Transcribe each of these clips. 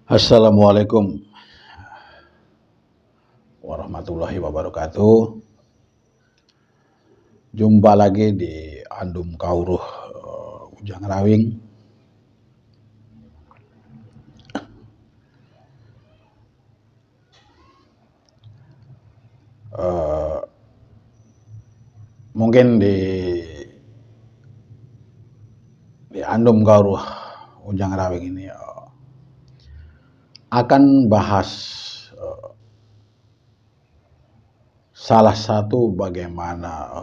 Assalamualaikum warahmatullahi wabarakatuh. Jumpa lagi di Andum Kawruh Ujang Rawing. Eh, Mungkin di Andum Kawruh Ujang Rawing ini akan bahas salah satu bagaimana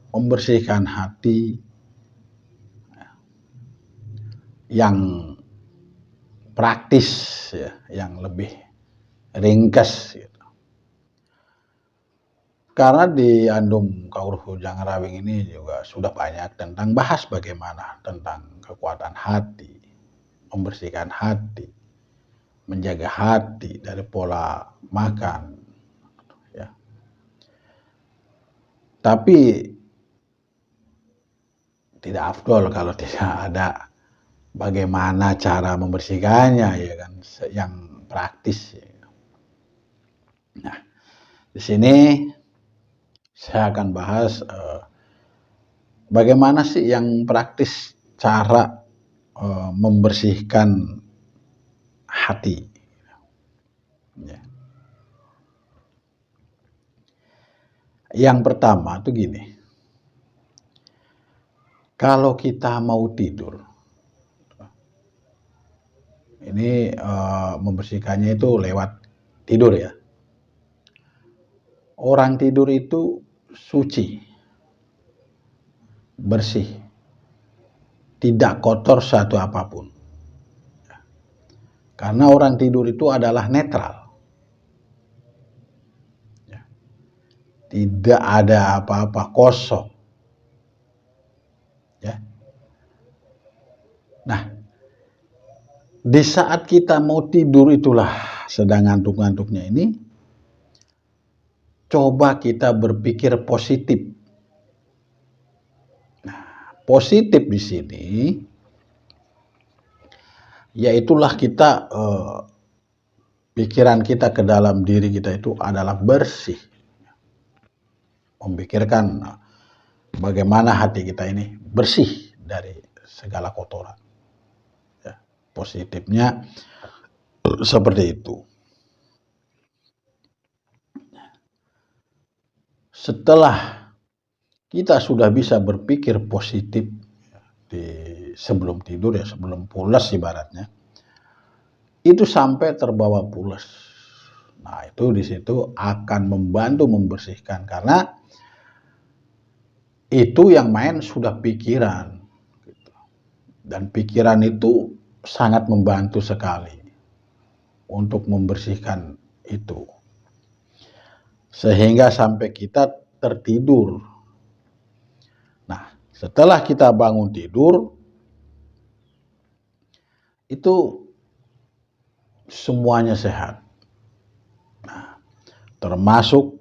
membersihkan hati yang praktis, ya, yang lebih ringkas, gitu. Karena di Andum Kawruh Ujang Rawing ini juga sudah banyak tentang bahas bagaimana tentang kekuatan hati, membersihkan hati, menjaga hati dari pola makan, ya. Tapi tidak afdol kalau tidak ada bagaimana cara membersihkannya, ya kan, yang praktis, ya. Nah, di sini saya akan bahas bagaimana sih yang praktis cara membersihkan hati, ya. Yang pertama tuh gini, kalau kita mau tidur, ini membersihkannya itu lewat tidur, ya. Orang tidur itu suci, bersih, tidak kotor satu apapun. Karena orang tidur itu adalah netral. Tidak ada apa-apa, kosong. Ya. Nah, di saat kita mau tidur itulah sedang ngantuk-ngantuknya ini, coba kita berpikir positif. Nah, positif di sini yaitulah kita pikiran kita ke dalam diri kita itu adalah bersih. Memikirkan bagaimana hati kita ini bersih dari segala kotoran. Ya, positifnya seperti itu. Setelah kita sudah bisa berpikir positif di sebelum tidur, ya, sebelum pulas ibaratnya, itu sampai terbawa pulas. Nah, itu di situ akan membantu membersihkan, karena itu yang main sudah pikiran, gitu. Dan pikiran itu sangat membantu sekali untuk membersihkan itu, sehingga sampai kita tertidur. Nah, setelah kita bangun tidur, itu semuanya sehat. Nah, termasuk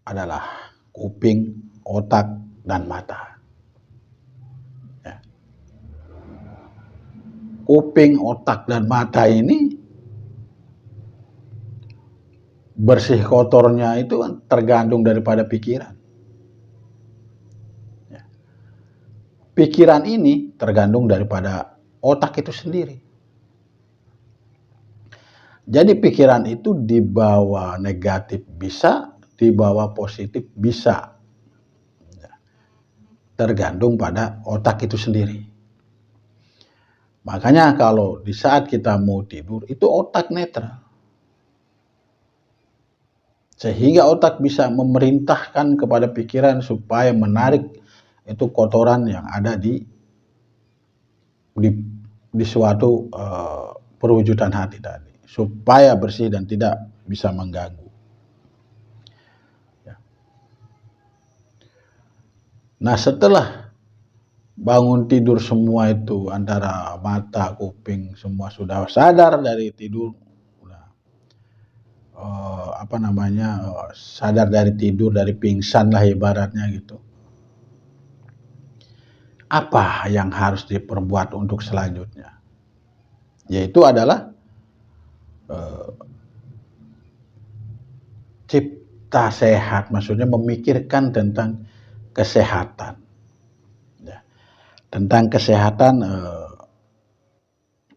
adalah kuping, otak, dan mata. Ya. Kuping, otak, dan mata ini bersih kotornya itu tergantung daripada pikiran. Ya. Pikiran ini tergantung daripada otak itu sendiri. Jadi pikiran itu dibawa negatif bisa, dibawa positif bisa. Tergantung pada otak itu sendiri. Makanya kalau di saat kita mau tidur, itu otak netral. Sehingga otak bisa memerintahkan kepada pikiran supaya menarik itu kotoran yang ada di suatu perwujudan hati tadi, supaya bersih dan tidak bisa mengganggu. Ya. Nah, setelah bangun tidur semua itu, antara mata, kuping, semua sudah sadar dari tidur, sadar dari tidur, dari pingsan lah ibaratnya gitu. Apa yang harus diperbuat untuk selanjutnya? yaitu adalah cipta sehat, maksudnya memikirkan tentang kesehatan, ya. Tentang kesehatan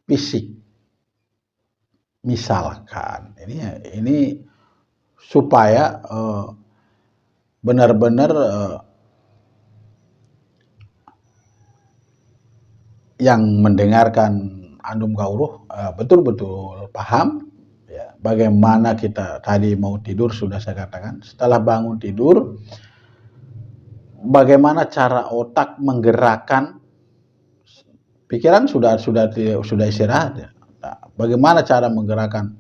fisik, misalkan ini supaya benar-benar yang mendengarkan Andum Gauruh betul-betul paham, ya, bagaimana kita tadi mau tidur. Sudah saya katakan, setelah bangun tidur bagaimana cara otak menggerakkan pikiran. Sudah istirahat, ya. Nah, bagaimana cara menggerakkan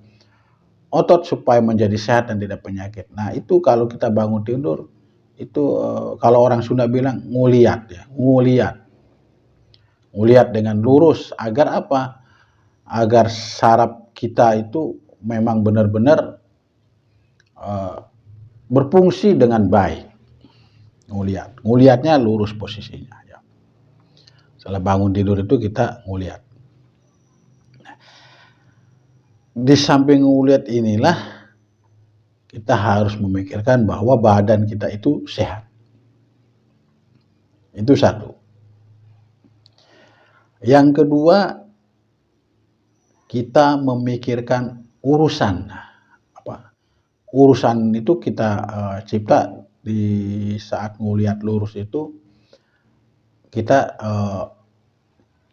otot supaya menjadi sehat dan tidak penyakit. Nah, itu kalau kita bangun tidur itu kalau orang Sunda bilang nguliat, ya, nguliat dengan lurus. Agar apa? Agar saraf kita itu memang benar-benar berfungsi dengan baik. Nguliatnya lurus posisinya, ya. Setelah bangun tidur itu kita nguliat. Di samping nguliat inilah kita harus memikirkan bahwa badan kita itu sehat. Itu satu. Yang kedua, kita memikirkan urusan. Urusan itu kita cipta di saat nguliat lurus itu. Kita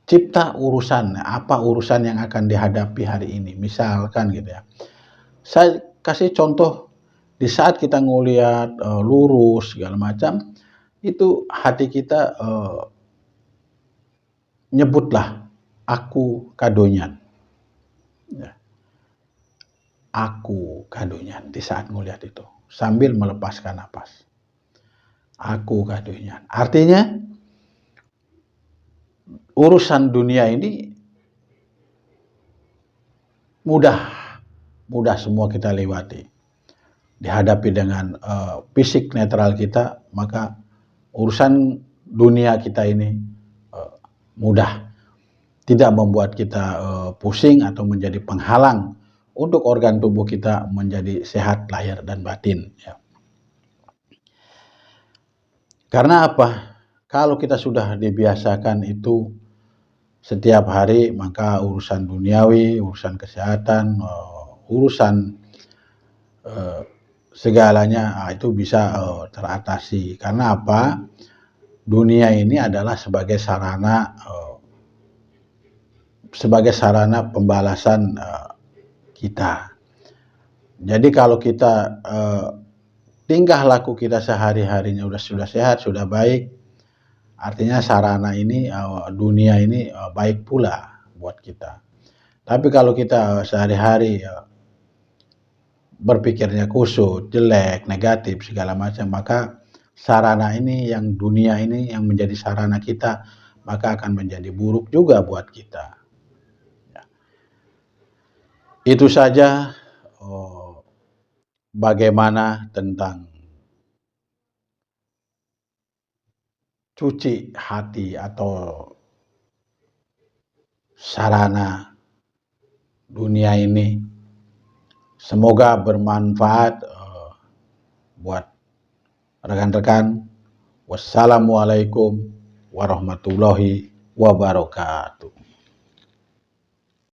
cipta urusan, apa urusan yang akan dihadapi hari ini. Misalkan gitu, ya. Saya kasih contoh, di saat kita nguliat lurus segala macam, itu hati kita nyebutlah aku kadonyan, ya. Aku kadonyan di saat nguliat itu sambil melepaskan napas. Aku kadonyan. Artinya urusan dunia ini mudah semua kita lewati. Dihadapi dengan fisik netral kita, maka urusan dunia kita ini mudah. Tidak membuat kita pusing atau menjadi penghalang untuk organ tubuh kita menjadi sehat lahir dan batin, ya. Karena apa? Kalau kita sudah dibiasakan itu setiap hari, maka urusan duniawi, urusan kesehatan, urusan segalanya itu bisa teratasi. Karena apa? Dunia ini adalah sebagai sarana pembalasan kita. Jadi kalau kita tingkah laku kita sehari-harinya sudah sehat, sudah baik, artinya sarana ini, dunia ini baik pula buat kita. Tapi kalau kita sehari-hari berpikirnya kusut, jelek, negatif, segala macam, maka sarana ini, yang dunia ini yang menjadi sarana kita, maka akan menjadi buruk juga buat kita. Ya. Itu saja bagaimana tentang cuci hati atau sarana dunia ini. Semoga bermanfaat buat rekan-rekan. Wassalamualaikum warahmatullahi wabarakatuh.